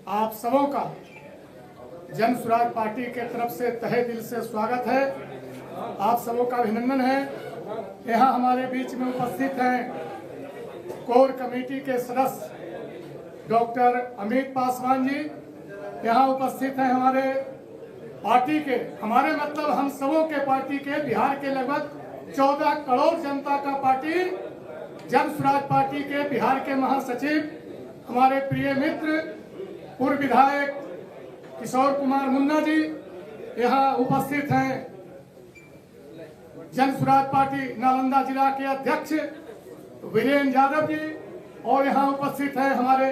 आप सबों का जन स्वराज पार्टी के तरफ से तहे दिल से स्वागत है। आप सबों का अभिनंदन है। यहाँ हमारे बीच में उपस्थित हैं कोर कमेटी के सदस्य डॉक्टर अमित पासवान जी। यहाँ उपस्थित हैं हमारे पार्टी के, हमारे मतलब हम सबों के पार्टी के, बिहार के लगभग 14 करोड़ जनता का पार्टी जन स्वराज पार्टी के बिहार के महासचिव हमारे प्रिय मित्र पूर्व विधायक किशोर कुमार मुन्ना जी यहाँ उपस्थित हैं। जन स्वराज पार्टी नालंदा जिला के अध्यक्ष वीरेंद्र यादव जी और यहाँ उपस्थित हैं हमारे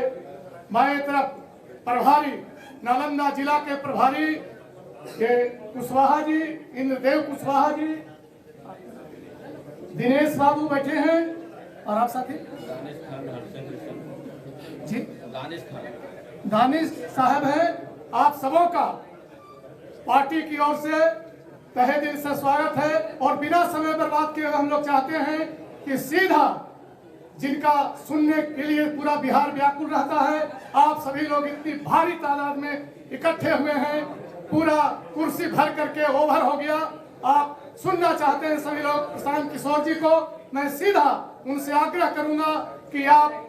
बाएं तरफ प्रभारी नालंदा जिला के प्रभारी के कुशवाहा जी, इंद्रदेव कुशवाहा जी, दिनेश बाबू बैठे हैं और आप साथी जी दानिश साहब हैं। आप सबों का पार्टी की ओर से तहे दिल से स्वागत है और बिना समय बर्बाद किए हम लोग चाहते हैं कि सीधा जिनका सुनने के लिए पूरा बिहार व्याकुल रहता है, आप सभी लोग इतनी भारी तादाद में इकट्ठे हुए हैं, पूरा कुर्सी भर करके ओवर हो गया। आप सुनना चाहते हैं सभी लोग प्रशांत किशोर जी को। मैं सीधा उनसे आग्रह करूंगा कि आप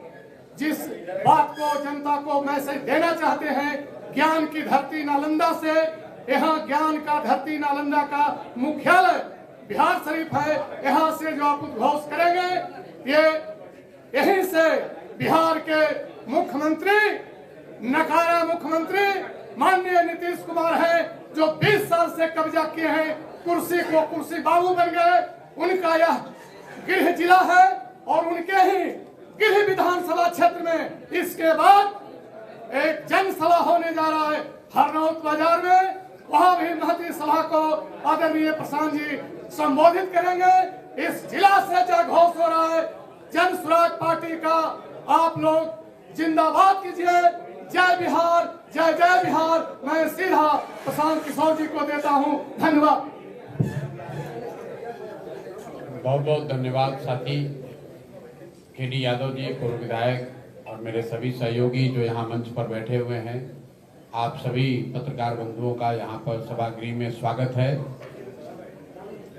जिस बात को जनता को मैसेज देना चाहते हैं, ज्ञान की धरती नालंदा से, यहाँ ज्ञान का धरती नालंदा का मुख्यालय बिहार शरीफ है, यहाँ से जो आप उद्घोष करेंगे ये यहीं से बिहार के मुख्यमंत्री, नकारा मुख्यमंत्री माननीय नीतीश कुमार है, जो 20 साल से कब्जा किए हैं, कुर्सी को कुर्सी बाबू बन गए। उनका यह गृह जिला है और उनके ही गृह विधानसभा क्षेत्र में इसके बाद एक जनसभा होने जा रहा है हरनौत बाजार में। वहां भी महती सभा को आदरणीय प्रशांत जी संबोधित करेंगे। इस जिला से जय घोष हो रहा है जन स्वराज पार्टी का। आप लोग जिंदाबाद कीजिए। जय बिहार, जय जय बिहार। मैं सीधा प्रशांत किशोर जी को देता हूं। धन्यवाद। बहुत बहुत धन्यवाद साथी केडी यादव जी, पूर्व विधायक और मेरे सभी सहयोगी जो यहाँ मंच पर बैठे हुए हैं। आप सभी पत्रकार बंधुओं का यहाँ पर सभागृह में स्वागत है।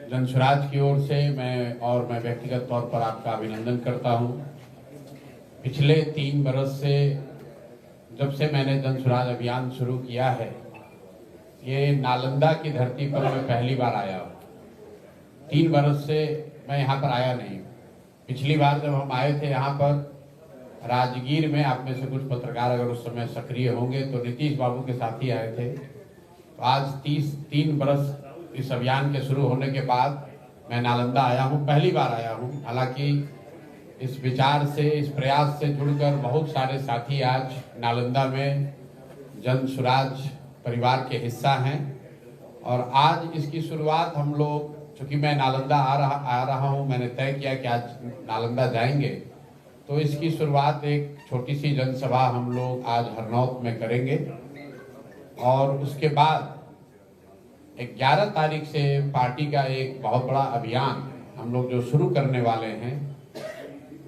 जन स्वराज की ओर से मैं व्यक्तिगत तौर पर आपका अभिनंदन करता हूँ। पिछले 3 बरस से जब से मैंने जन स्वराज अभियान शुरू किया है, ये नालंदा की धरती पर मैं पहली बार आया हूँ। 3 बरस से मैं यहाँ पर आया नहीं। पिछली बार जब हम आए थे यहाँ पर राजगीर में, आप में से कुछ पत्रकार अगर उस समय सक्रिय होंगे तो नीतीश बाबू के साथ ही आए थे। तो आज 3 बरस इस अभियान के शुरू होने के बाद मैं नालंदा आया हूँ, पहली बार आया हूँ। हालांकि इस विचार से, इस प्रयास से जुड़कर बहुत सारे साथी आज नालंदा में जन स्वराज परिवार के हिस्सा हैं और आज इसकी शुरुआत हम लोग, चूँकि मैं नालंदा आ रहा हूँ, मैंने तय किया कि आज नालंदा जाएंगे, तो इसकी शुरुआत एक छोटी सी जनसभा हम लोग आज हरनौत में करेंगे और उसके बाद 11 तारीख से पार्टी का एक बहुत बड़ा अभियान हम लोग जो शुरू करने वाले हैं,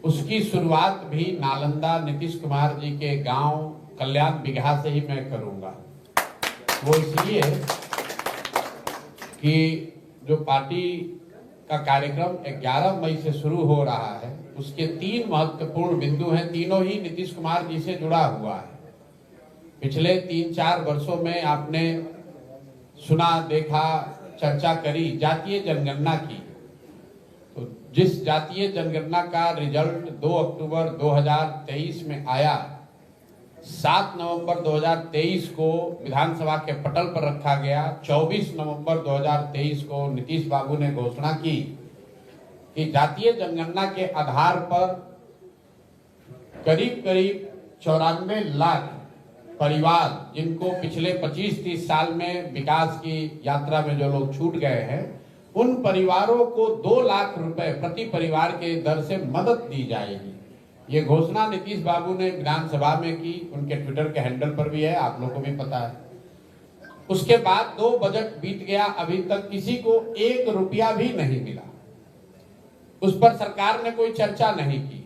उसकी शुरुआत भी नालंदा नीतीश कुमार जी के गांव कल्याण बिगहा से ही मैं करूंगा। वो इसलिए कि जो पार्टी का कार्यक्रम 11 मई से शुरू हो रहा है, उसके 3 महत्वपूर्ण बिंदु हैं। तीनों ही नीतीश कुमार जी से जुड़ा हुआ है। पिछले 3-4 वर्षों में आपने सुना, देखा, चर्चा करी जातीय जनगणना की। तो जिस जातीय जनगणना का रिजल्ट 2 अक्टूबर 2023 में आया, 7 नवंबर 2023 को विधानसभा के पटल पर रखा गया। 24 नवंबर 2023 को नीतीश बाबू ने घोषणा की कि जातीय जनगणना के आधार पर करीब 94 लाख परिवार, जिनको पिछले 25-30 साल में विकास की यात्रा में जो लोग छूट गए हैं, उन परिवारों को 2 लाख रुपए प्रति परिवार के दर से मदद दी जाएगी। ये घोषणा नीतीश बाबू ने विधानसभा में की, उनके ट्विटर के हैंडल पर भी है, आप लोगों को भी पता है। उसके बाद 2 बजट बीत गया, अभी तक किसी को 1 रुपया भी नहीं मिला। उस पर सरकार ने कोई चर्चा नहीं की।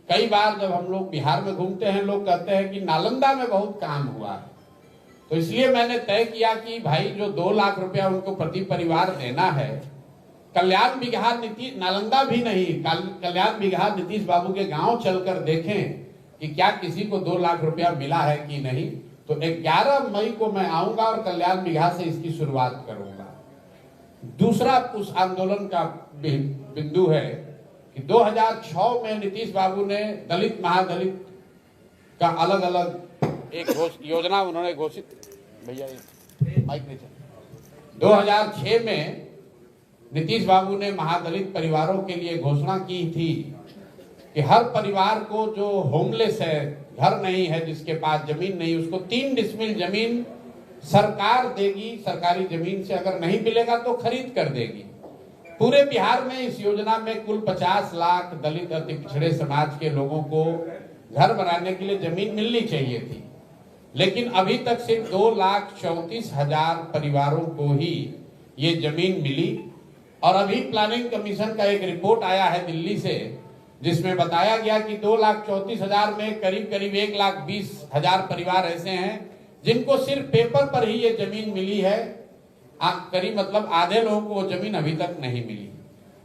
कई बार जब हम लोग बिहार में घूमते हैं, लोग कहते हैं कि नालंदा में बहुत काम हुआ है। तो इसलिए मैंने तय किया कि भाई जो 2 लाख रुपया उनको प्रति परिवार देना है, कल्याण बिगहा नीतीश, नालंदा भी नहीं, कल्याण बिगहा नीतीश बाबू के गांव चलकर देखें कि क्या किसी को 2 लाख रुपया मिला है कि नहीं। तो 11 मई को मैं आऊंगा और कल्याण बिगहा से इसकी शुरुआत करूंगा। दूसरा उस आंदोलन का बिंदु है कि 2006 में नीतीश बाबू ने दलित महादलित का अलग अलग एक योजना उन्होंने घोषित, भैया माइक नीचे, 2006 में नीतीश बाबू ने महादलित परिवारों के लिए घोषणा की थी कि हर परिवार को जो होमलेस है, घर नहीं है, जिसके पास जमीन नहीं, उसको 3 डिसमिल जमीन सरकार देगी, सरकारी जमीन से अगर नहीं मिलेगा तो खरीद कर देगी। पूरे बिहार में इस योजना में कुल 50 लाख दलित अति पिछड़े समाज के लोगों को घर बनाने के लिए जमीन मिलनी चाहिए थी, लेकिन अभी तक सिर्फ 2,34,000 परिवारों को ही ये जमीन मिली। और अभी प्लानिंग कमीशन का एक रिपोर्ट आया है दिल्ली से, जिसमें बताया गया कि 2,34,000 में करीब करीब 1,20,000 परिवार ऐसे हैं जिनको सिर्फ पेपर पर ही ये जमीन मिली है। करीब मतलब आधे लोगों को वो जमीन अभी तक नहीं मिली,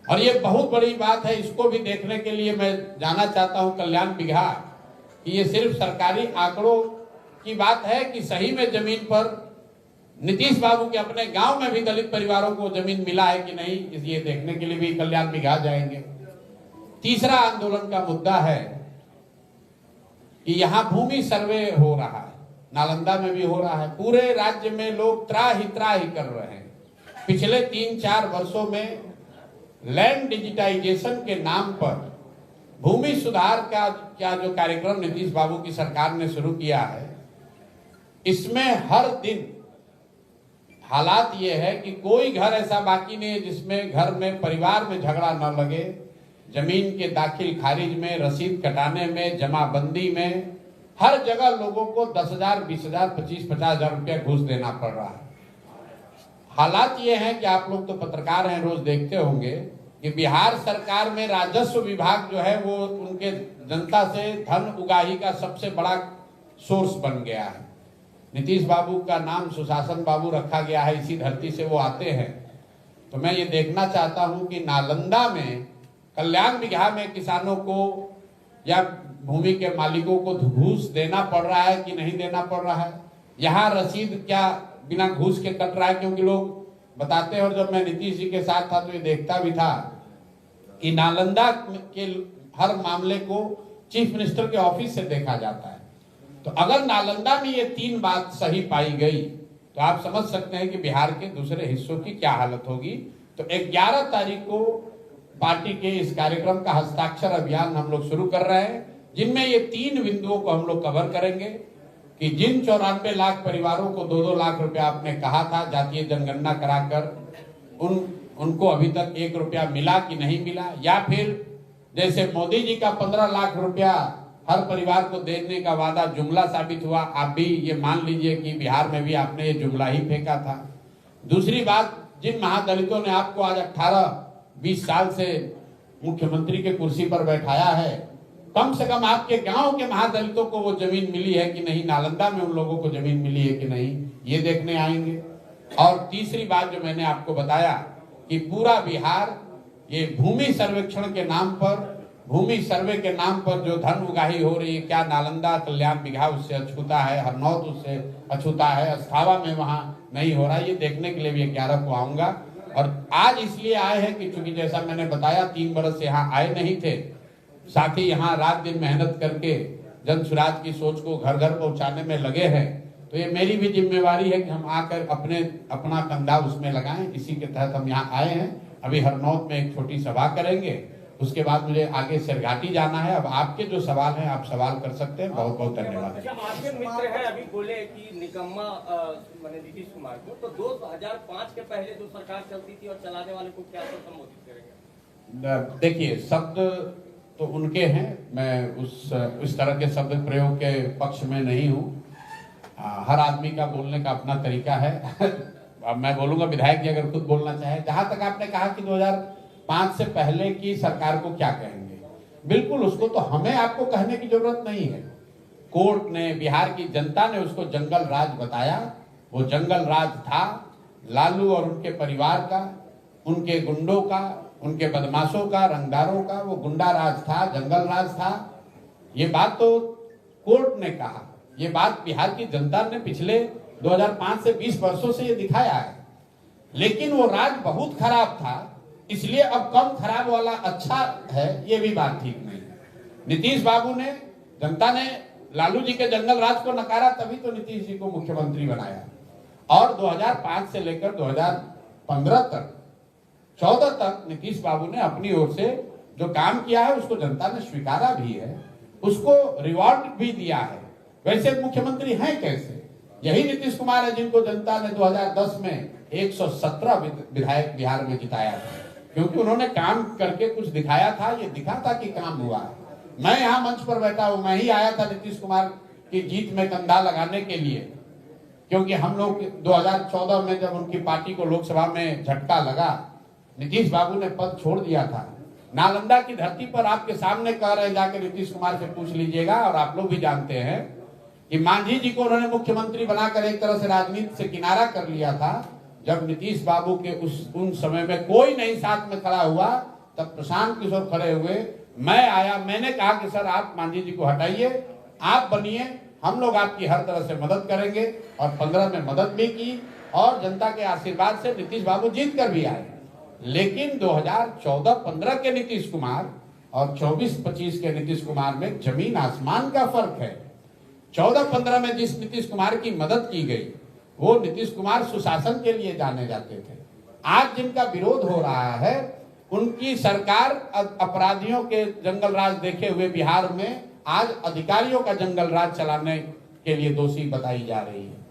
और ये बहुत बड़ी बात है। इसको भी देखने के लिए मैं जाना चाहता हूं कल्याण बिगहा कि ये सिर्फ सरकारी आंकड़ों की बात है कि सही में जमीन पर नीतीश बाबू के अपने गांव में भी दलित परिवारों को जमीन मिला है कि नहीं, ये देखने के लिए भी कल्याण बिगहा जाएंगे। तीसरा आंदोलन का मुद्दा है कि यहाँ भूमि सर्वे हो रहा है, नालंदा में भी हो रहा है, पूरे राज्य में लोग त्राही कर रहे हैं। पिछले 3-4 वर्षों में लैंड डिजिटाइजेशन के नाम पर भूमि सुधार का क्या जो कार्यक्रम नीतीश बाबू की सरकार ने शुरू किया है, इसमें हर दिन हालात ये है कि कोई घर ऐसा बाकी नहीं है जिसमें घर में परिवार में झगड़ा न लगे। जमीन के दाखिल खारिज में, रसीद कटाने में, जमाबंदी में, हर जगह लोगों को 10,000, 20,000, 25,000 रुपया घूस देना पड़ रहा है। हालात ये हैं कि आप लोग तो पत्रकार हैं, रोज देखते होंगे कि बिहार सरकार में राजस्व विभाग जो है वो उनके जनता से धन उगाही का सबसे बड़ा सोर्स बन गया है। नीतीश बाबू का नाम सुशासन बाबू रखा गया है, इसी धरती से वो आते हैं। तो मैं ये देखना चाहता हूं कि नालंदा में कल्याण बिगहा में किसानों को या भूमि के मालिकों को घूस देना पड़ रहा है कि नहीं देना पड़ रहा है। यहाँ रसीद क्या बिना घूस के कट रहा है, क्योंकि लोग बताते हैं, और जब मैं नीतीश जी के साथ था तो ये देखता भी था कि नालंदा के हर मामले को चीफ मिनिस्टर के ऑफिस से देखा जाता है। तो अगर नालंदा में ये 3 बात सही पाई गई तो आप समझ सकते हैं कि बिहार के दूसरे हिस्सों की क्या हालत होगी। तो 11 तारीख को पार्टी के इस कार्यक्रम का हस्ताक्षर अभियान हम लोग शुरू कर रहे हैं, जिनमें ये 3 बिंदुओं को हम लोग कवर करेंगे कि जिन 94 लाख परिवारों को 2-2 लाख रुपया आपने कहा था जातीय जनगणना कराकर उनको अभी तक 1 रुपया मिला कि नहीं मिला, या फिर जैसे मोदी जी का 15 लाख रुपया हर परिवार को देने का वादा जुमला साबित हुआ। आप भी ये मान लीजिए कि बिहार में भी आपने ये जुमला ही फेंका था। दूसरी बात, जिन महादलितों ने आपको आज 18-20 साल से मुख्यमंत्री के कुर्सी पर बैठाया है, कम से कम आपके गांव के महादलितों को वो जमीन मिली है कि नहीं, नालंदा में उन लोगों को जमीन मिली है कि नहीं, ये देखने आएंगे। और तीसरी बात जो मैंने आपको बताया कि पूरा बिहार ये भूमि सर्वेक्षण के नाम पर, भूमि सर्वे के नाम पर जो धन उगाही हो रही है, क्या नालंदा कल्याण बिगहा उससे अछूता है, हरनौत उससे अछूता है, अस्थावा में वहां नहीं हो रहा है, ये देखने के लिए भी 11 को आऊंगा। और आज इसलिए आए हैं कि चूंकि जैसा मैंने बताया 3 बरस से यहाँ आए नहीं थे, साथ ही यहाँ रात दिन मेहनत करके जन सुराज की सोच को घर घर पहुंचाने में लगे हैं। तो ये मेरी भी जिम्मेवारी है कि हम आकर अपना कंधा उसमें लगाएं। इसी के तहत हम यहाँ आए हैं। अभी हरनौत में एक छोटी सभा करेंगे, उसके बाद मुझे आगे सिरघाटी जाना है। अब आपके जो सवाल हैं आप सवाल कर सकते हैं। बहुत बहुत धन्यवाद। आपके मित्र हैं अभी बोले कि निकम्मा माने नीतीश कुमार को, तो 2005 के पहले जो सरकार चलती थी और चलाने वाले को क्या संबोधित करेंगे? देखिए, शब्द तो उनके हैं, मैं उस तरह के शब्द प्रयोग के पक्ष में नहीं हूँ। हर आदमी का बोलने का अपना तरीका है। अब मैं बोलूंगा, विधायक जी अगर खुद बोलना चाहे। जहां तक आपने कहा कि 2005 से पहले की सरकार को क्या कहेंगे, बिल्कुल उसको तो हमें आपको कहने की जरूरत नहीं है। कोर्ट ने, बिहार की जनता ने उसको जंगल राज बताया। वो जंगल राज था लालू और उनके परिवार का, उनके गुंडों का, उनके बदमाशों का, रंगदारों का। वो गुंडा राज था, जंगल राज था। ये बात तो कोर्ट ने कहा, ये बात बिहार की जनता ने पिछले 2005 से 20 वर्षों से ये दिखाया है। लेकिन वो राज बहुत खराब था, इसलिए अब कम खराब वाला अच्छा है, ये भी बात ठीक नहीं है। नीतीश बाबू ने, जनता ने लालू जी के जंगल राज को नकारा, तभी तो नीतीश जी को मुख्यमंत्री बनाया। और 2005 से लेकर 2015 तक, 14 तक नीतीश बाबू ने अपनी ओर से जो काम किया है उसको जनता ने स्वीकारा भी है, उसको रिवॉर्ड भी दिया है। वैसे मुख्यमंत्री हैं कैसे? यही नीतीश कुमार है जिनको जनता ने 2010 में 117 विधायक बिहार में जिताया था, क्योंकि उन्होंने काम करके कुछ दिखाया था। ये दिखा था कि काम हुआ है। मैं यहाँ मंच पर बैठा हूं, मैं ही आया था नीतीश कुमार की जीत में कंधा लगाने के लिए, क्योंकि हम लोग 2014 में जब उनकी पार्टी को लोकसभा में झटका लगा, नीतीश बाबू ने पद छोड़ दिया था। नालंदा की धरती पर आपके सामने कह रहे हैं, जाकर नीतीश कुमार से पूछ लीजिएगा, और आप लोग भी जानते हैं कि मांझी जी को उन्होंने मुख्यमंत्री बनाकर एक तरह से राजनीति से किनारा कर लिया था। जब नीतीश बाबू के उन समय में कोई नहीं साथ में खड़ा हुआ, तब प्रशांत किशोर खड़े हुए, मैं आया, मैंने कहा कि सर आप मांझी जी को हटाइए, आप बनिए, हम लोग आपकी हर तरह से मदद करेंगे। और 15 में मदद भी की, और जनता के आशीर्वाद से नीतीश बाबू जीत कर भी आए। लेकिन 2014-15 के नीतीश कुमार और 24-25 के नीतीश कुमार में जमीन आसमान का फर्क है। 14-15 में जिस नीतीश कुमार की मदद की गई, वो नीतीश कुमार सुशासन के लिए जाने जाते थे। आज जिनका विरोध हो रहा है, उनकी सरकार अपराधियों के जंगल राज देखे हुए बिहार में आज अधिकारियों का जंगल राज चलाने के लिए दोषी बताई जा रही है।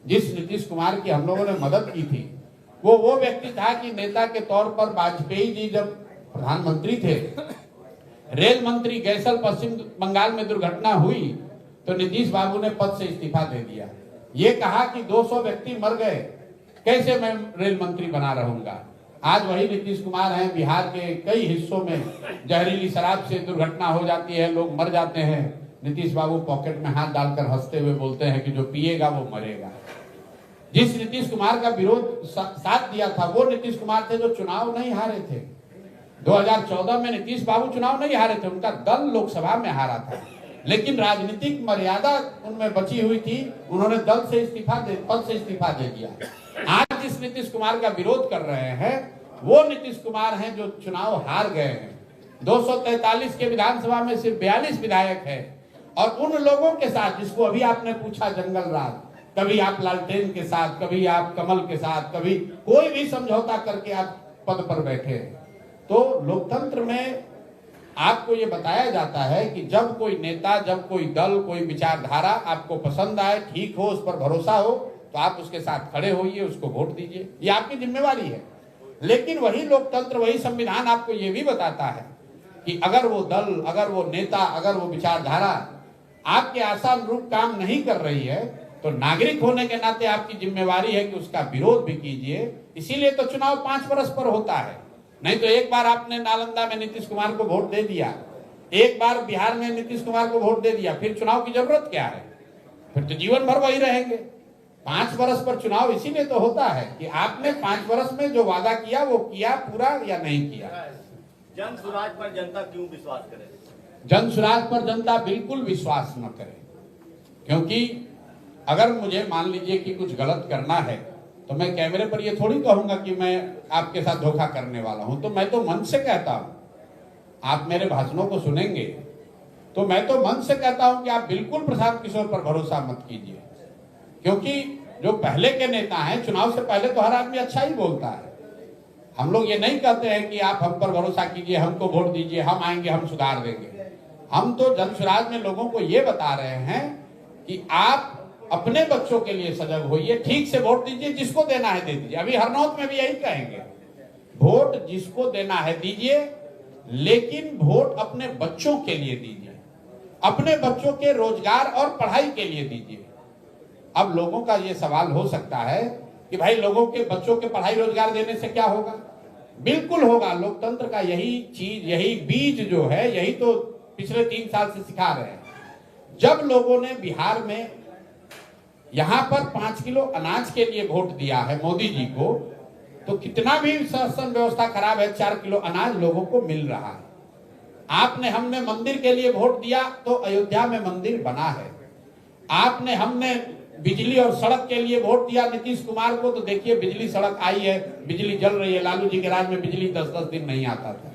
जिस नीतीश कुमार की हम लोगों ने मदद की थी, वो व्यक्ति था कि नेता के तौर पर वाजपेयी जी जब प्रधानमंत्री थे, रेल मंत्री गैसल पश्चिम बंगाल में दुर्घटना हुई तो नीतीश बाबू ने पद से इस्तीफा दे दिया। ये कहा कि 200 व्यक्ति मर गए, कैसे मैं रेल मंत्री बना रहूंगा। आज वही नीतीश कुमार हैं, बिहार के कई हिस्सों में जहरीली शराब से दुर्घटना हो जाती है, लोग मर जाते हैं। नीतीश बाबू पॉकेट में हाथ डालकर हंसते हुए बोलते हैं कि जो पिएगा वो मरेगा। जिस नीतीश कुमार का विरोध साथ दिया था, वो नीतीश कुमार थे जो चुनाव नहीं हारे थे। 2014 में नीतीश बाबू चुनाव नहीं हारे थे, उनका दल लोकसभा में हारा था, लेकिन राजनीतिक मर्यादा उनमें बची हुई थी। उन्होंने पद से इस्तीफा दे दिया। आज जिस नीतीश कुमार का विरोध कर रहे हैं, वो नीतीश कुमार हैं जो चुनाव हार गए हैं। 243 के विधानसभा में सिर्फ 42 विधायक है, और उन लोगों के साथ जिसको अभी आपने पूछा जंगल राज, कभी आप लालटेन के साथ, कभी आप कमल के साथ, कभी कोई भी समझौता करके आप पद पर बैठे। तो लोकतंत्र में आपको ये बताया जाता है कि जब कोई नेता, जब कोई दल, कोई विचारधारा आपको पसंद आए, ठीक हो, उस पर भरोसा हो, तो आप उसके साथ खड़े होइए, उसको वोट दीजिए, ये आपकी जिम्मेवारी है। लेकिन वही लोकतंत्र, वही संविधान आपको ये भी बताता है कि अगर वो दल, अगर वो नेता, अगर वो विचारधारा आपके आसान रूप काम नहीं कर रही है, तो नागरिक होने के नाते आपकी जिम्मेवारी है कि उसका विरोध भी कीजिए। इसीलिए तो चुनाव 5 वर्ष पर होता है। नहीं तो एक बार आपने नालंदा में नीतीश कुमार को वोट दे दिया, एक बार बिहार में नीतीश कुमार को वोट दे दिया, फिर चुनाव की जरूरत क्या है? फिर तो जीवन भर वही रहेंगे। 5 वर्ष पर चुनाव इसीलिए तो होता है कि आपने 5 वर्ष में जो वादा किया वो किया पूरा या नहीं किया। जन सुराज पर जनता क्यों विश्वास करे? जन सुराज पर जनता बिल्कुल विश्वास न करे, क्योंकि अगर मुझे मान लीजिए कि कुछ गलत करना है तो मैं कैमरे पर ये थोड़ी कहूंगा कि मैं आपके साथ धोखा करने वाला हूं। तो मैं तो मन से कहता हूं, आप मेरे भाषणों को सुनेंगे तो मैं तो मन से कहता हूं कि आप बिल्कुल प्रशांत किशोर पर भरोसा मत कीजिए, क्योंकि जो पहले के नेता हैं, चुनाव से पहले तो हर आदमी अच्छा ही बोलता है। हम लोग ये नहीं कहते हैं कि आप हम पर भरोसा कीजिए, हमको वोट दीजिए, हम आएंगे, हम सुधार देंगे। हम तो जन सुराज में लोगों को ये बता रहे हैं कि आप अपने बच्चों के लिए सजग होइए, ठीक से वोट दीजिए, जिसको देना है दे दीजिए। अभी हरनौत में भी यही कहेंगे, वोट जिसको देना है दीजिए, लेकिन वोट अपने बच्चों के लिए दीजिए, अपने बच्चों के रोजगार और पढ़ाई के लिए दीजिए। अब लोगों का ये सवाल हो सकता है कि भाई लोगों के बच्चों के पढ़ाई रोजगार देने से क्या होगा? बिल्कुल होगा। लोकतंत्र का यही चीज, यही बीज जो है, यही तो पिछले 3 साल से सिखा रहे हैं। जब लोगों ने बिहार में यहां पर 5 किलो अनाज के लिए वोट दिया है मोदी जी को, तो कितना भी शासन व्यवस्था खराब है, 4 किलो अनाज लोगों को मिल रहा है। आपने हमने मंदिर के लिए वोट दिया तो अयोध्या में मंदिर बना है। आपने हमने बिजली और सड़क के लिए वोट दिया नीतीश कुमार को, तो देखिए बिजली सड़क आई है, बिजली जल रही है। लालू जी के राज में बिजली 10-10 दिन नहीं आता था।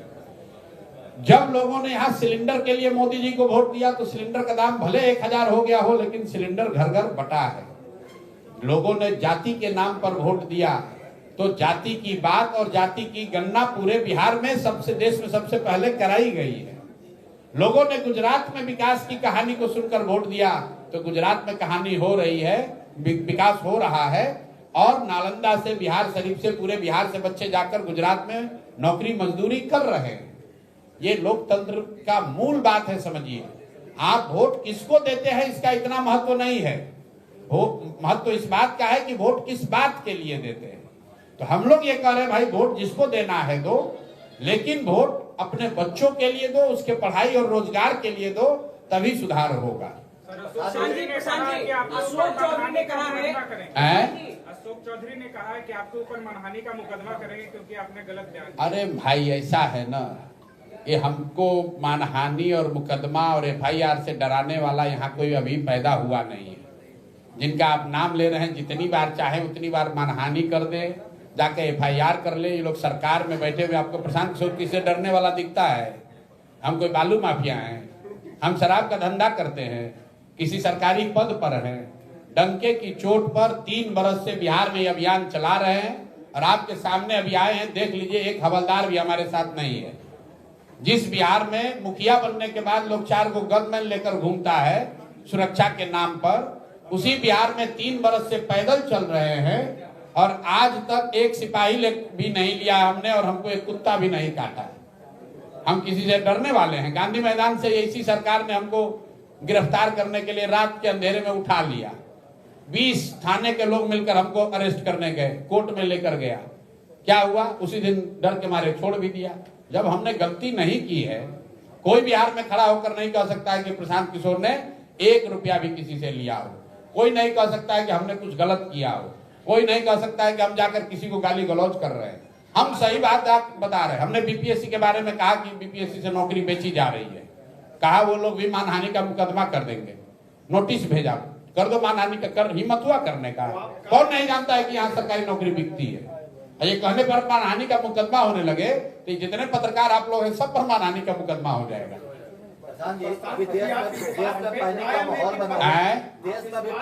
जब लोगों ने यहाँ सिलेंडर के लिए मोदी जी को वोट दिया तो सिलेंडर का दाम भले 1000 हो गया हो, लेकिन सिलेंडर घर घर बटा है। लोगों ने जाति के नाम पर वोट दिया तो जाति की बात और जाति की गणना पूरे बिहार में सबसे, देश में सबसे पहले कराई गई है। लोगों ने गुजरात में विकास की कहानी को सुनकर वोट दिया तो गुजरात में कहानी हो रही है, विकास हो रहा है। और नालंदा से, बिहार शरीफ से, पूरे बिहार से बच्चे जाकर गुजरात में नौकरी मजदूरी कर रहे हैं। ये लोकतंत्र का मूल बात है, समझिए। आप वोट किसको देते हैं इसका इतना महत्व नहीं है। महत्व इस बात का है कि वोट किस बात के लिए देते हैं। तो हम लोग ये कह रहे हैं भाई वोट जिसको देना है दो, लेकिन वोट अपने बच्चों के लिए दो, उसके पढ़ाई और रोजगार के लिए दो, तभी सुधार होगा। अशोक चौधरी ने कहा है कि आपके ऊपर मानहानि का मुकदमा करेंगे क्योंकि आपने गलत बयान। अरे भाई ऐसा है ना, ये हमको मानहानि और मुकदमा और FIR से डराने वाला यहाँ कोई अभी पैदा हुआ नहीं है। जिनका आप नाम ले रहे हैं, जितनी बार चाहे उतनी बार मानहानि कर दे, जाके FIR कर ले। ये लोग सरकार में बैठे हुए, आपको प्रशांत किशोर किससे डरने वाला दिखता है? हम कोई बालू माफिया हैं? हम शराब का धंधा करते हैं, किसी सरकारी पद पर हैं, डंके की चोट पर 3 बरस से बिहार में अभियान चला रहे हैं और आपके सामने अभी आए हैं। देख लीजिए, एक हवलदार भी हमारे साथ नहीं है। जिस बिहार में मुखिया बनने के बाद लोग 4 को गनमैन लेकर घूमता है सुरक्षा के नाम पर, उसी बिहार में 3 बरस से पैदल चल रहे हैं और आज तक एक सिपाही भी नहीं लिया हमने और हमको एक कुत्ता भी नहीं काटा है। हम किसी से डरने वाले हैं? गांधी मैदान से इसी सरकार ने हमको गिरफ्तार करने के लिए रात के अंधेरे में उठा लिया। 20 थाने के लोग मिलकर हमको अरेस्ट करने गए, कोर्ट में लेकर गया। क्या हुआ? उसी दिन डर के मारे छोड़ भी दिया। जब हमने गलती नहीं की है, कोई बिहार में खड़ा होकर नहीं कह सकता है कि प्रशांत किशोर ने 1 रुपया भी किसी से लिया हो। कोई नहीं कह सकता है कि हमने कुछ गलत किया हो। कोई नहीं कह सकता है कि हम जाकर किसी को गाली गलौज कर रहे हैं। हम सही बात बता रहे हैं। हमने BPSC के बारे में कहा कि BPSC से नौकरी बेची जा रही है, कहा वो लोग भी मानहानि का मुकदमा कर देंगे, नोटिस भेजा, कर दो मानहानि का। कर हिम्मत हुआ करने का? कौन नहीं जानता है कि यहाँ सरकारी नौकरी बिकती है? ये कहने पर मानहानि का मुकदमा होने लगे तो जितने पत्रकार आप लोग हैं सब पर मानहानि का मुकदमा हो जाएगा।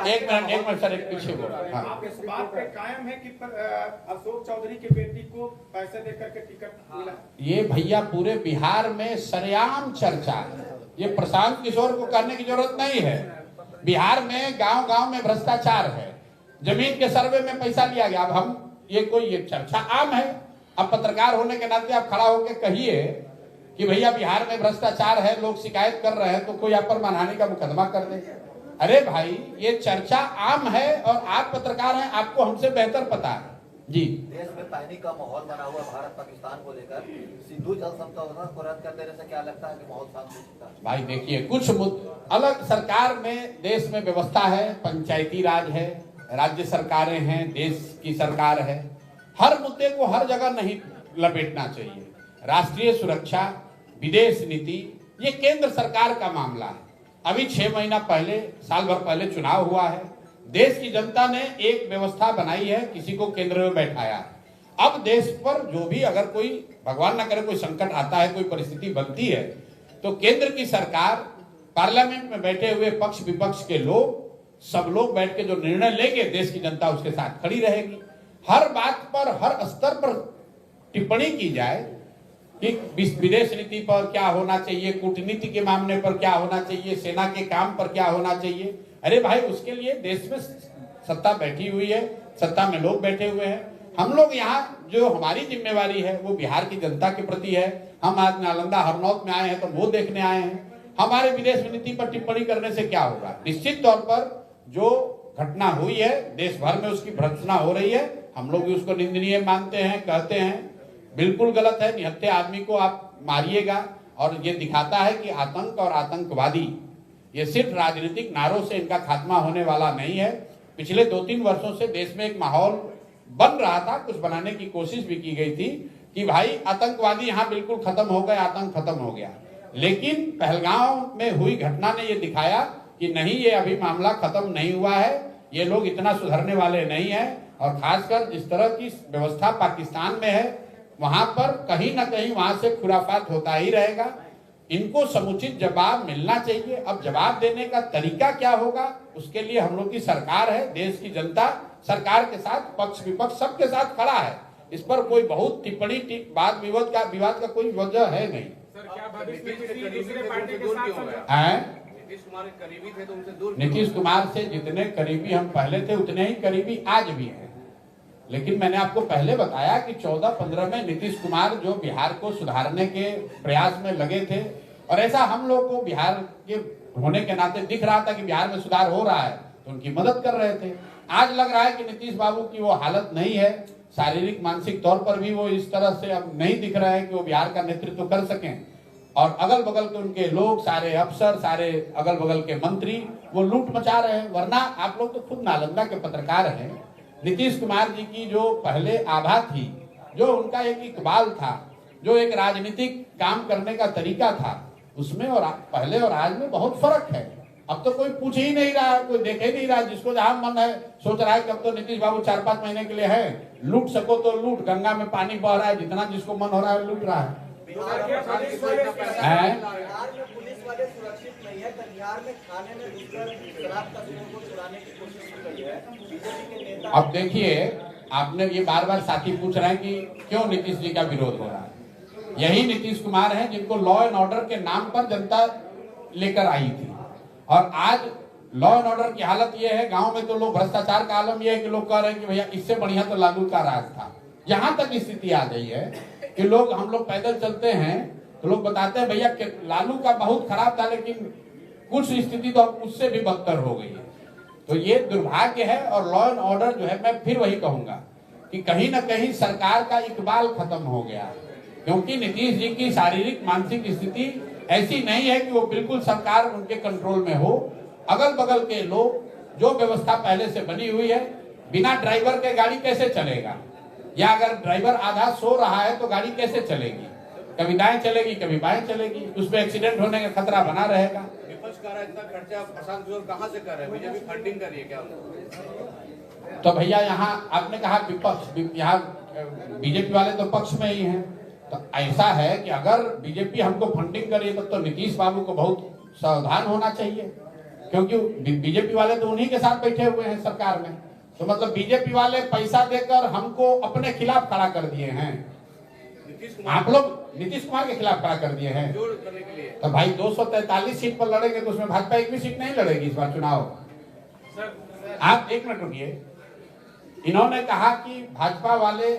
एक मिनट सर, एक पीछे बोला। आप इस बात पे कायम है कि अशोक चौधरी की बेटी को पैसे देकर के टिकट मिला? ये भैया पूरे बिहार में सरेआम चर्चा है। ये प्रशांत किशोर को करने की जरूरत नहीं है। बिहार में गांव-गांव में भ्रष्टाचार है, जमीन के सर्वे में पैसा लिया गया। अब हम ये चर्चा आम है। अब पत्रकार होने के नाते आप खड़ा होकर कहिए कि भैया बिहार में भ्रष्टाचार है, लोग शिकायत कर रहे हैं, तो कोई आप पर मानहानि का मुकदमा कर दे। अरे भाई, ये चर्चा आम है और आप पत्रकार हैं, आपको हमसे बेहतर पता है जी। देश में पैनिक का माहौल बना हुआ भारत पाकिस्तान को लेकर, सिंधु जल समझौता को रद्द कर देने से क्या लगता है कि माहौल शांत हो सकता है? भाई देखिए, कुछ अलग सरकार में देश में व्यवस्था है, पंचायती राज है, राज्य सरकारें हैं, देश की सरकार है। हर मुद्दे को हर जगह नहीं लपेटना चाहिए। राष्ट्रीय सुरक्षा, विदेश नीति, ये केंद्र सरकार का मामला है। अभी 6 महीना पहले, साल भर पहले चुनाव हुआ है। देश की जनता ने एक व्यवस्था बनाई है, किसी को केंद्र में बैठाया। अब देश पर जो भी अगर कोई, भगवान ना करे, कोई संकट आता है, कोई परिस्थिति बनती है, तो केंद्र की सरकार, पार्लियामेंट में बैठे हुए पक्ष विपक्ष के लोग, सब लोग बैठ के जो निर्णय लेंगे, देश की जनता उसके साथ खड़ी रहेगी। हर बात पर, हर स्तर पर टिप्पणी की जाए कि विदेश नीति पर क्या होना चाहिए, कूटनीति के मामले पर क्या होना चाहिए, सेना के काम पर क्या होना चाहिए। अरे भाई, उसके लिए देश में सत्ता बैठी हुई है, सत्ता में लोग बैठे हुए हैं। हम लोग यहाँ जो हमारी जिम्मेवारी है वो बिहार की जनता के प्रति है। हम आज नालंदा हरनौत में आए हैं तो वो देखने आए हैं। हमारे विदेश नीति पर टिप्पणी करने से क्या होगा? निश्चित तौर पर जो घटना हुई है, देश भर में उसकी भर्त्सना हो रही है, हम लोग भी उसको निंदनीय मानते हैं, कहते हैं। बिल्कुल गलत है। निहत्थे आदमी को आप मारिएगा, और ये दिखाता है कि आतंक और आतंकवादी ये सिर्फ राजनीतिक नारों से इनका खात्मा होने वाला नहीं है। पिछले 2-3 वर्षों से देश में एक माहौल बन रहा था, कुछ बनाने की कोशिश भी की गई थी कि भाई आतंकवादी यहाँ बिल्कुल खत्म हो गए, आतंक खत्म हो गया। लेकिन पहलगांव में हुई घटना ने ये दिखाया कि नहीं, ये अभी मामला खत्म नहीं हुआ है, ये लोग इतना सुधरने वाले नहीं है। और खासकर जिस तरह की व्यवस्था पाकिस्तान में है, वहां पर कहीं ना कहीं वहां से खुराफात होता ही रहेगा। इनको समुचित जवाब मिलना चाहिए। अब जवाब देने का तरीका क्या होगा, उसके लिए हम लोग की सरकार है, देश की जनता सरकार के साथ, पक्ष विपक्ष सबके साथ खड़ा है। इस पर कोई बहुत टिप्पणी बात विवाद का कोई वजह है नहीं। सर, क्या भविष्य में किसी दूसरे पार्टी के साथ हैं? नीतीश कुमार के करीबी थे तो उनसे दूर, नीतीश कुमार से जितने करीबी हम पहले थे उतने ही करीबी आज भी हैं। लेकिन मैंने आपको पहले बताया कि 14-15 में नीतीश कुमार जो बिहार को सुधारने के प्रयास में लगे थे, और ऐसा हम लोग को बिहार के होने के नाते दिख रहा था कि बिहार में सुधार हो रहा है, तो उनकी मदद कर रहे थे। आज लग रहा है कि नीतीश बाबू की वो हालत नहीं है, शारीरिक मानसिक तौर पर भी वो इस तरह से अब नहीं दिख रहे हैं कि वो बिहार का नेतृत्व कर सकें। और अगल बगल के उनके लोग, सारे अफसर, सारे अगल बगल के मंत्री वो लूट मचा रहे हैं। वरना आप लोग तो खुद नालंदा के पत्रकार हैं, नीतीश कुमार जी की जो पहले आभा थी, जो उनका एक इकबाल था, जो एक राजनीतिक काम करने का तरीका था, उसमें और पहले और आज में बहुत फर्क है। अब तो कोई पूछ ही नहीं रहा, कोई देख ही नहीं रहा, जिसको जहां मन है सोच रहा है कि अब तो नीतीश बाबू 4-5 महीने के लिए है, लूट सको तो लूट, गंगा में पानी बह रहा है, जितना जिसको मन हो रहा है लूट रहा है। बिहार में पुलिस वाले सुरक्षित नहीं है। बिहार में खाने में घुसकर शराब तस्करों को चुराने की कोशिश की गई है। बीजेपी के नेता, अब देखिए, आपने ये बार-बार साथी पूछ रहे हैं कि क्यों नीतीश जी का विरोध हो रहा है। यही नीतीश कुमार हैं जिनको लॉ एंड ऑर्डर के नाम पर जनता लेकर आई थी, और आज लॉ एंड ऑर्डर की हालत ये है, गांव में तो लोग भ्रष्टाचार का आलम ये है कि लोग कह रहे हैं कि भैया इससे बढ़िया तो लालू का राज था। यहाँ तक स्थिति आ गई है कि लोग, हम लोग पैदल चलते हैं तो लोग बताते हैं भैया लालू का बहुत खराब था, लेकिन कुछ स्थिति तो उससे भी बदतर हो गई है। तो ये दुर्भाग्य है। और लॉ एंड ऑर्डर जो है, मैं फिर वही कहूंगा कि कहीं ना कहीं सरकार का इकबाल खत्म हो गया, क्योंकि नीतीश जी की शारीरिक मानसिक स्थिति ऐसी नहीं है कि वो बिल्कुल सरकार उनके कंट्रोल में हो। अगल बगल के लोग, जो व्यवस्था पहले से बनी हुई है, बिना ड्राइवर के गाड़ी कैसे चलेगा, या अगर ड्राइवर आधा सो रहा है तो गाड़ी कैसे चलेगी, कभी दाएं चलेगी कभी बाएं चलेगी, उसमें एक्सीडेंट होने का खतरा बना रहेगा। विपक्ष कर रहा है, इतना खर्चा प्रशांत किशोर कहाँ से कर रहे हैं? बीजेपी फंडिंग कर रही है क्या? तो भैया यहाँ आपने कहा विपक्ष, यहाँ बीजेपी वाले तो पक्ष में ही हैं। तो ऐसा है कि अगर बीजेपी हमको फंडिंग करी तब तो नीतीश बाबू को बहुत सावधान होना चाहिए, क्योंकि बीजेपी वाले तो उन्हीं के साथ बैठे हुए हैं सरकार में। तो मतलब बीजेपी वाले पैसा देकर हमको अपने खिलाफ खड़ा कर दिए हैं। आप लोग नीतीश कुमार के खिलाफ खड़ा कर दिए हैं। जोड़ करने के लिए तो भाई 243 सीट पर लड़ेंगे तो उसमें भाजपा एक भी सीट नहीं लड़ेगी इस बार चुनाव। आप एक मिनट रुकिए। इन्होंने कहा कि भाजपा वाले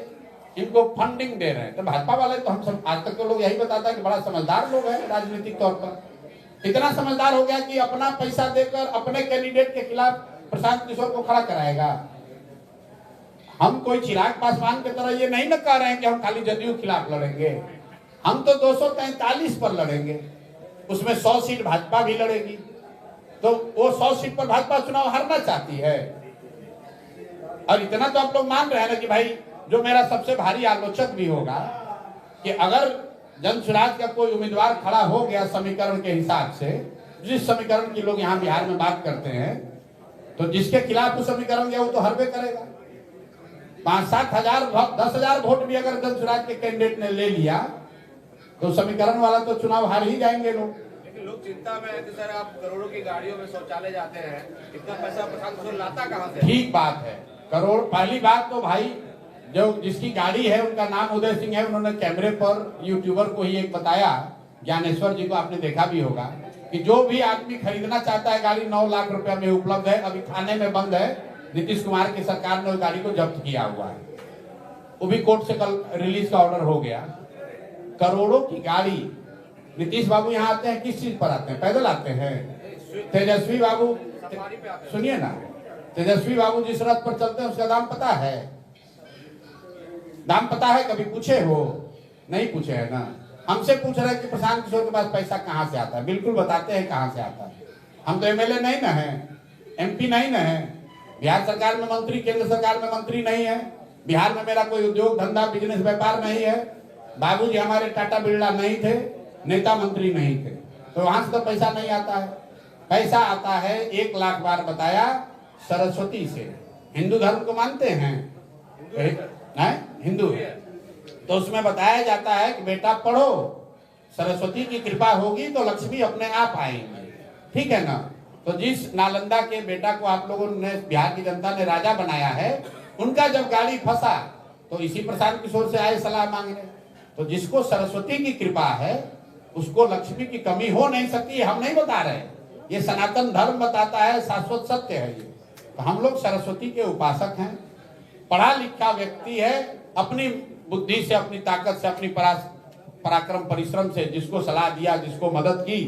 इनको फंडिंग दे रहे हैं, तो भाजपा वाले तो हम सब आज तक के लोग यही बताता है कि बड़ा समझदार लोग हैं राजनीतिक तौर पर। इतना समझदार हो गया कि अपना पैसा देकर अपने कैंडिडेट के खिलाफ प्रशांत किशोर को खड़ा कराएगा। हम कोई चिराग पासवान की तरह ये नहीं न कह रहे हैं कि हम खाली जदयू के खिलाफ लड़ेंगे। हम तो 243 पर लड़ेंगे, उसमें 100 सीट भाजपा भी लड़ेगी। तो वो 100 सीट पर भाजपा चुनाव हारना चाहती है। और इतना तो आप लोग मान रहे हैं ना कि भाई, जो मेरा सबसे भारी आलोचक भी होगा, कि अगर जनसुराज का कोई उम्मीदवार खड़ा हो गया समीकरण के हिसाब से, जिस समीकरण की लोग यहाँ बिहार में बात करते हैं, तो जिसके खिलाफ वो समीकरण गया वो तो हरबे करेगा। 5-7 हजार 10,000 वोट भी अगर जनसुराज के कैंडिडेट ने ले लिया तो समीकरण वाला तो चुनाव हार ही जाएंगे लोग। लेकिन लोग चिंता में है कि सर आप करोड़ों की गाड़ियों में शौचालय जाते हैं, इतना पैसा प्रशांत किशोर लाता कहाँ से? ठीक बात है, करोड़। पहली बात तो भाई, जो जिसकी गाड़ी है उनका नाम उदय सिंह है, उन्होंने कैमरे पर यूट्यूबर को ही एक बताया, ज्ञानेश्वर जी को आपने देखा भी होगा, कि जो भी आदमी खरीदना चाहता है गाड़ी 9 लाख रुपया में उपलब्ध है। अभी थाने में बंद है, नीतीश कुमार की सरकार ने उस गाड़ी को जब्त किया हुआ है, वो भी कोर्ट से कल रिलीज का ऑर्डर हो गया। करोड़ों की गाड़ी, नीतीश बाबू यहाँ आते हैं किस चीज पर आते हैं? पैदल आते हैं। तेजस्वी बाबू, सुनिए ना, तेजस्वी बाबू जिस रथ पर चलते हैं उसका दाम पता है? दाम पता है? कभी पूछे हो? नहीं पूछे है ना। हमसे पूछ रहे हैं कि प्रशांत किशोर के पास पैसा कहाँ से आता है। बिल्कुल बताते हैं कहाँ से आता है। हम तो एमएलए नहीं ना है, एमपी नहीं ना है, बिहार सरकार में मंत्री, केंद्र सरकार में मंत्री नहीं है, बिहार में मेरा कोई उद्योग धंधा बिजनेस व्यापार नहीं है, बाबूजी हमारे टाटा बिरला नहीं थे, नेता मंत्री नहीं थे, तो वहां से तो पैसा नहीं आता है। पैसा आता है 1 लाख बार बताया सरस्वती से। हिंदू धर्म को मानते हैं? हिंदू है तो उसमें बताया जाता है कि बेटा पढ़ो, सरस्वती की कृपा होगी तो लक्ष्मी अपने आप आएंगे, ठीक है ना। तो जिस नालंदा के बेटा को आप लोगों ने, बिहार की जनता ने राजा बनाया है, उनका जब गाड़ी फंसा तो इसी प्रशांत किशोर से आए सलाह मांगने। तो जिसको सरस्वती की कृपा है उसको लक्ष्मी की कमी हो नहीं सकती। हम नहीं बता रहे, ये सनातन धर्म बताता है, शाश्वत सत्य है ये। तो हम लोग सरस्वती के उपासक हैं, पढ़ा लिखा व्यक्ति है, अपनी बुद्धि से, अपनी ताकत से, अपनी पराक्रम परिश्रम से जिसको सलाह दिया, जिसको मदद की,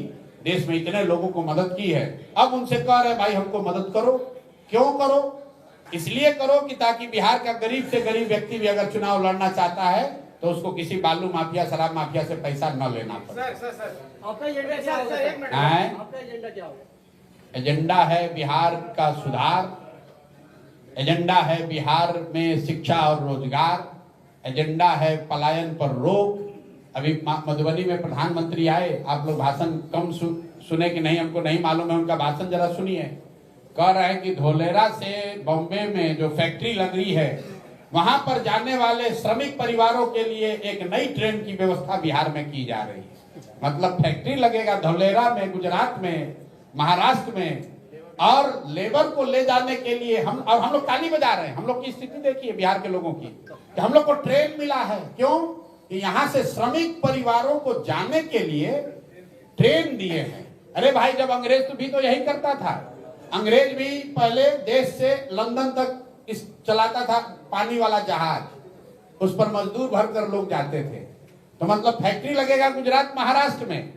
देश में इतने लोगों को मदद की है, अब उनसे कह रहे भाई हमको मदद करो। क्यों करो? इसलिए करो कि ताकि बिहार का गरीब से गरीब व्यक्ति भी अगर चुनाव लड़ना चाहता है तो उसको किसी बालू माफिया, शराब माफिया से पैसा न लेना पड़े। आपका एजेंडा क्या होगा? आपका एजेंडा क्या होगा? एजेंडा है बिहार का सुधार, एजेंडा है बिहार में शिक्षा और रोजगार, एजेंडा है पलायन पर रोक। अभी मधुबनी में प्रधानमंत्री आए, आप लोग भाषण कम सुने कि नहीं हमको नहीं मालूम है, उनका भाषण जरा सुनिए। कह रहे हैं कि धोलेरा से बॉम्बे में जो फैक्ट्री लग रही है वहां पर जाने वाले श्रमिक परिवारों के लिए एक नई ट्रेन की व्यवस्था बिहार में की जा रही है। मतलब फैक्ट्री लगेगा धोलेरा में, गुजरात में, महाराष्ट्र में, और लेबर को ले जाने के लिए हम लोग ताली बजा रहे हैं। हम लोग की स्थिति देखिए बिहार के लोगों की, कि हम लोग को ट्रेन मिला है। क्यों? कि यहाँ से श्रमिक परिवारों को जाने के लिए ट्रेन दिए हैं। अरे भाई, जब अंग्रेज तो भी तो यही करता था। अंग्रेज भी पहले देश से लंदन तक चलाता था पानी वाला जहाज, उस पर मजदूर भरकर लोग जाते थे। तो मतलब फैक्ट्री लगेगा गुजरात, महाराष्ट्र में,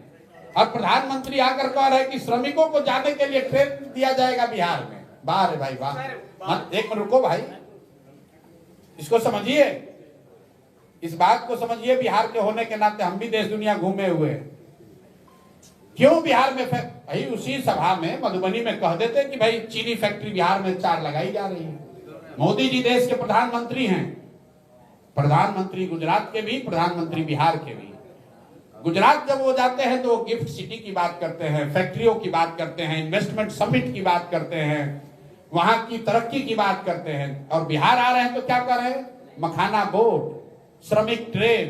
और प्रधानमंत्री आकर कह रहे हैं कि श्रमिकों को जाने के लिए ट्रेन दिया जाएगा बिहार में। वाह रे भाई वाह। एक मिनट रुको भाई, इसको समझिए, इस बात को समझिए। बिहार के होने के नाते हम भी देश दुनिया घूमे हुए हैं। क्यों बिहार में भाई उसी सभा में मधुबनी में कह देते कि भाई चीनी फैक्ट्री बिहार में 4 लगाई जा रही है। मोदी जी देश के प्रधानमंत्री हैं, प्रधानमंत्री गुजरात के भी, प्रधानमंत्री बिहार के भी। गुजरात जब वो जाते हैं तो वो गिफ्ट सिटी की बात करते हैं, फैक्ट्रियों की बात करते हैं, इन्वेस्टमेंट समिट की बात करते हैं, वहां की तरक्की की बात करते हैं। और बिहार आ रहे हैं तो क्या कर रहे हैं? मखाना बोट, श्रमिक ट्रेन,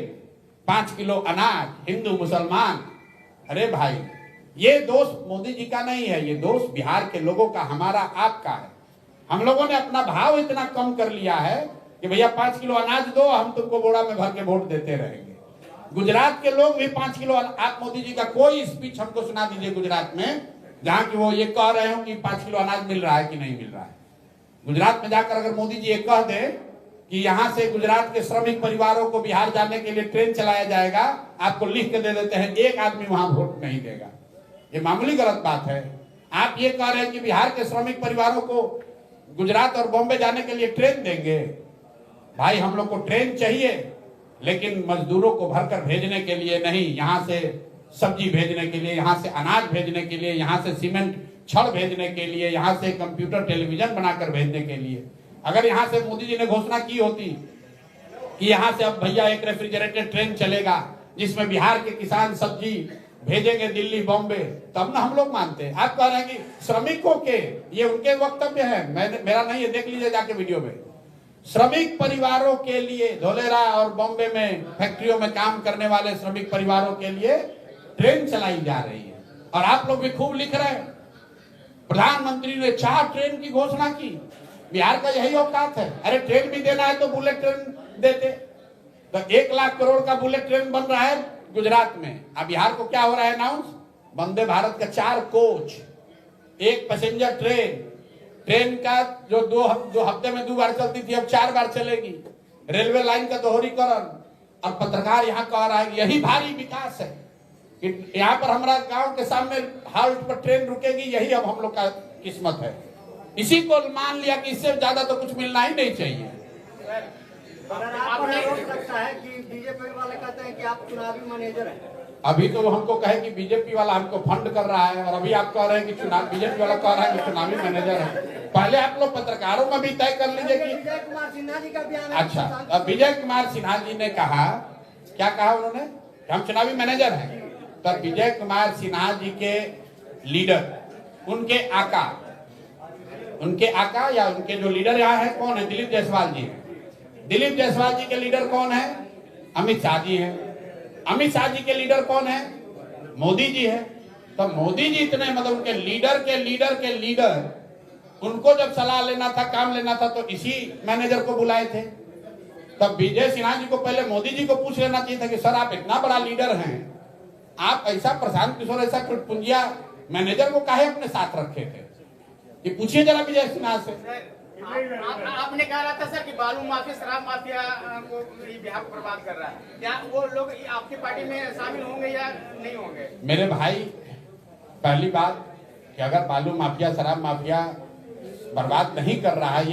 5 किलो अनाज, हिंदू मुसलमान। अरे भाई, ये दोष मोदी जी का नहीं है, ये दोष बिहार के लोगों का, हमारा, आपका है। हम लोगों ने अपना भाव इतना कम कर लिया है कि भैया 5 किलो अनाज दो, हम तुमको बोरा में भर के वोट देते रहेंगे। गुजरात के लोग भी 5 किलो, आप मोदी जी का कोई स्पीच हमको सुना दीजिए गुजरात में जहां कि वो ये कह रहे हो कि 5 किलो अनाज मिल रहा है कि नहीं मिल रहा है। गुजरात में जाकर अगर मोदी जी ये कह दे कि यहाँ से गुजरात के श्रमिक परिवारों को बिहार जाने के लिए ट्रेन चलाया जाएगा, आपको लिख के दे देते हैं, एक आदमी वहां वोट नहीं देगा। ये मामूली गलत बात है। आप ये कह रहे हैं कि बिहार के श्रमिक परिवारों को गुजरात और बॉम्बे जाने के लिए ट्रेन देंगे। भाई, हम लोग को ट्रेन चाहिए, लेकिन मजदूरों को भरकर भेजने के लिए नहीं, यहाँ से सब्जी भेजने के लिए, यहाँ से अनाज भेजने के लिए, यहाँ से सीमेंट छड़ भेजने के लिए, यहाँ से कंप्यूटर टेलीविजन बनाकर भेजने के लिए। अगर यहाँ से मोदी जी ने घोषणा की होती कि यहाँ से अब भैया एक रेफ्रिजरेटेड ट्रेन चलेगा जिसमें बिहार के किसान सब्जी भेजेंगे दिल्ली, बॉम्बे, तब ना हम लोग मानते। आप कह रहे हैं कि श्रमिकों के, ये उनके वक्तव्य है, मेरा नहीं है, देख लीजिए जाके वीडियो में। श्रमिक परिवारों के लिए, धोलेरा और बॉम्बे में फैक्ट्रियों में काम करने वाले श्रमिक परिवारों के लिए ट्रेन चलाई जा रही है। और आप लोग भी खूब लिख रहे हैं, प्रधानमंत्री ने 4 ट्रेन की घोषणा की। बिहार का यही औकात है। अरे ट्रेन भी देना है तो बुलेट ट्रेन देते। तो 1 लाख करोड़ का बुलेट ट्रेन बन रहा है गुजरात में। अब बिहार को क्या हो रहा है अनाउंस? वंदे भारत का 4 कोच, 1 पैसेंजर ट्रेन का जो 2 हफ्ते में 2 बार चलती थी, अब 4 बार चलेगी। रेलवे लाइन का दोहरीकरण। और पत्रकार यहाँ कह रहा है यही भारी विकास है कि यहाँ पर हमारा गांव के सामने हाल्ट पर ट्रेन रुकेगी, यही अब हम लोग का किस्मत है। इसी को मान लिया कि इससे ज्यादा तो कुछ मिलना ही नहीं चाहिए। अगर आप पर आरोप लगता है कि बीजेपी वाले कहते हैं कि आप चुनावी मैनेजर हैं, अभी तो वो हमको कहे कि बीजेपी वाला हमको फंड कर रहा है, और अभी आप कह रहे हैं कि चुनाव बीजेपी वाला कह रहा है कि चुनावी मैनेजर है। पहले आप लोग पत्रकारों में भी तय कर लीजिए कि विजय कुमार सिन्हा जी का बयान है। अच्छा, अब विजय कुमार सिन्हा जी ने कहा, क्या कहा उन्होंने, हम चुनावी मैनेजर हैं। तब विजय कुमार सिन्हा जी के लीडर, उनके आका या उनके जो लीडर यहाँ है कौन है? दिलीप जायसवाल जी हैं। दिलीप जायसवाल जी के लीडर कौन है? अमित शाह जी हैं। अमित शाह जी के लीडर कौन है? मोदी जी है। तो मोदी जी इतने मतलब उनके लीडर के लीडर उनको जब सलाह लेना था, काम लेना था, तो इसी मैनेजर को बुलाए थे। तब विजय सिन्हा जी को पहले मोदी जी को पूछ लेना चाहिए था कि सर आप इतना बड़ा लीडर हैं, आप ऐसा प्रशांत किशोर ऐसा पुंजिया मैनेजर को काहे अपने साथ रखे थे? ये पूछिए जरा विजय सिन्हा से। आपने कहा था सर कि बालू माफिया, शराब माफिया को बिहार को बर्बाद कर रहा है, क्या वो लोग आपकी पार्टी में शामिल होंगे या नहीं होंगे? मेरे भाई, पहली बात कि अगर बालू माफिया, शराब माफिया बर्बाद नहीं कर रहा है,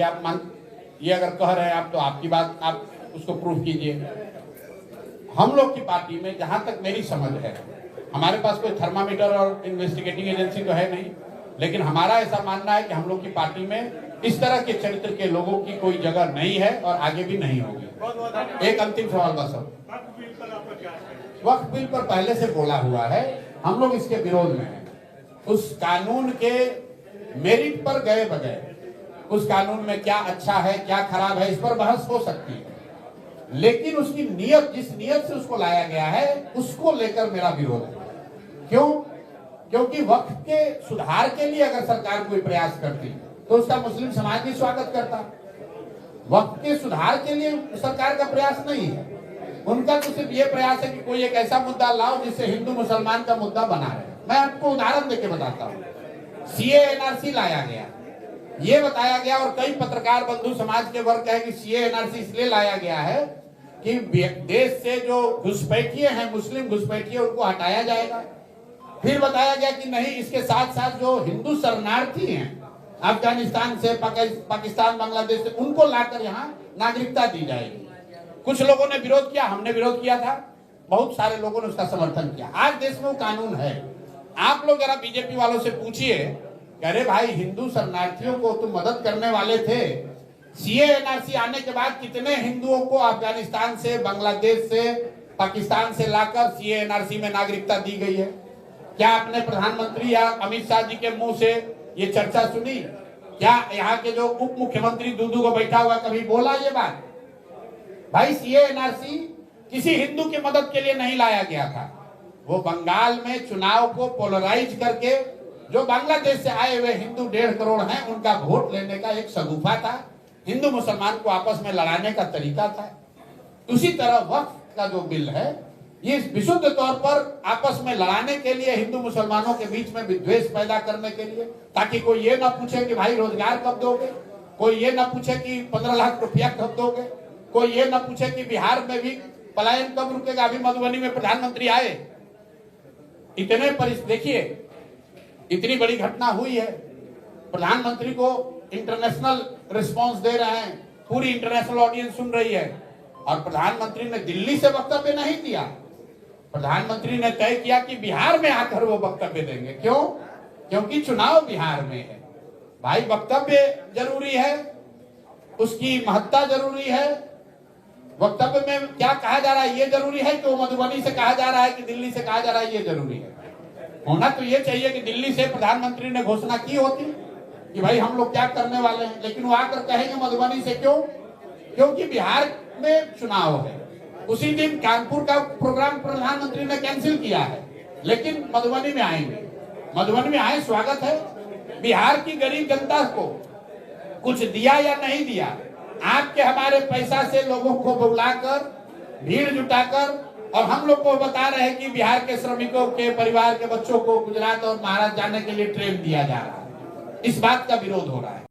ये अगर कह रहे हैं आप, तो आपकी बात, आप उसको प्रूफ कीजिए। हम लोग की पार्टी में जहां तक मेरी समझ है, हमारे पास कोई थर्मामीटर और इन्वेस्टिगेटिंग एजेंसी तो है नहीं, लेकिन हमारा ऐसा मानना है कि हम लोग की पार्टी में इस तरह के चरित्र के लोगों की कोई जगह नहीं है और आगे भी नहीं होगी। एक अंतिम सवाल बस, वक्फ बिल पर पहले से बोला हुआ है, हम लोग इसके विरोध में हैं। उस कानून के मेरिट पर गए बगैर, उस कानून में क्या अच्छा है क्या खराब है, इस पर बहस हो सकती है, लेकिन उसकी नियत, जिस नियत से उसको लाया गया है, उसको लेकर मेरा विरोध है। क्यों? क्योंकि वक्फ के सुधार के लिए अगर सरकार कोई प्रयास करती तो उसका मुस्लिम समाज भी स्वागत करता। वक्फ के सुधार के लिए सरकार का प्रयास नहीं है, उनका तो सिर्फ ये प्रयास है कि कोई एक ऐसा मुद्दा लाओ जिससे हिंदू मुसलमान का मुद्दा बना रहे। मैं आपको उदाहरण देके बताता हूँ। सीए एनआरसी लाया गया, ये बताया गया, और कई पत्रकार बंधु समाज के वर्ग कहे कि सीए एनआरसी इसलिए लाया गया है कि देश से जो घुसपैठिए हैं, मुस्लिम घुसपैठिए, उनको हटाया जाएगा। फिर बताया गया कि नहीं, इसके साथ साथ जो हिंदू शरणार्थी हैं अफगानिस्तान से, पाकिस्तान, बांग्लादेश से, उनको लाकर यहाँ नागरिकता दी जाएगी। कुछ लोगों ने विरोध किया, हमने विरोध किया था, बहुत सारे लोगों ने उसका समर्थन किया। आज देश में वो कानून है। आप लोग जरा बीजेपी वालों से पूछिए, अरे भाई हिंदू शरणार्थियों को तुम मदद करने वाले थे, सीए एनआरसी आने के बाद कितने हिंदुओं को अफगानिस्तान से, बांग्लादेश से, पाकिस्तान से लाकर सीए एनआरसी में नागरिकता दी गई है? क्या आपने प्रधानमंत्री या अमित शाह जी के मुंह से ये चर्चा सुनी? क्या यहाँ के जो उप मुख्यमंत्री दूदू को बैठा हुआ कभी बोला ये बात? भाई सीए एनआरसी किसी हिंदू की मदद के लिए नहीं लाया गया था, वो बंगाल में चुनाव को पोलराइज करके जो बांग्लादेश से आए हुए हिंदू 1.5 करोड़ हैं, उनका वोट लेने का एक सगुफा था, हिंदू मुसलमान को आपस में लड़ाने का तरीका था। उसी तरह वक्फ का जो बिल है, ये विशुद्ध तौर पर आपस में लड़ाने के लिए, हिंदू मुसलमानों के बीच में विद्वेष पैदा करने के लिए, ताकि कोई ये ना पूछे कि भाई रोजगार कब दोगे, कोई ये ना पूछे कि 15 लाख रुपया कब दोगे, कोई ये ना पूछे कि बिहार में भी पलायन कब रुकेगा। अभी मधुबनी में प्रधानमंत्री आए, इतने देखिए इतनी बड़ी घटना हुई है, प्रधानमंत्री को इंटरनेशनल रिस्पांस दे रहे हैं, पूरी इंटरनेशनल ऑडियंस सुन रही है, और प्रधानमंत्री ने दिल्ली से वक्तव्य नहीं दिया, प्रधानमंत्री ने तय किया कि बिहार में आकर वो वक्तव्य देंगे। क्यों? क्योंकि चुनाव बिहार में है। भाई वक्तव्य जरूरी है, उसकी महत्ता जरूरी है, वक्तव्य में क्या कहा जा रहा है ये जरूरी है कि वो मधुबनी से कहा जा रहा है कि दिल्ली से कहा जा रहा है ये जरूरी है। होना तो ये चाहिए कि दिल्ली से प्रधानमंत्री ने घोषणा की होती कि भाई हम लोग क्या करने वाले हैं, लेकिन वो आकर कहेंगे मधुबनी से। क्यों? क्योंकि बिहार में चुनाव है। उसी दिन कानपुर का प्रोग्राम प्रधानमंत्री ने कैंसिल किया है, लेकिन मधुबनी में आएंगे। मधुबनी में आए, स्वागत है। बिहार की गरीब जनता को कुछ दिया या नहीं दिया, आपके हमारे पैसा से लोगों को बुलाकर, भीड़ जुटाकर, और हम लोग को बता रहे हैं कि बिहार के श्रमिकों के परिवार के बच्चों को गुजरात और महाराष्ट्र जाने के लिए ट्रेन दिया जा रहा है। इस बात का विरोध हो रहा है।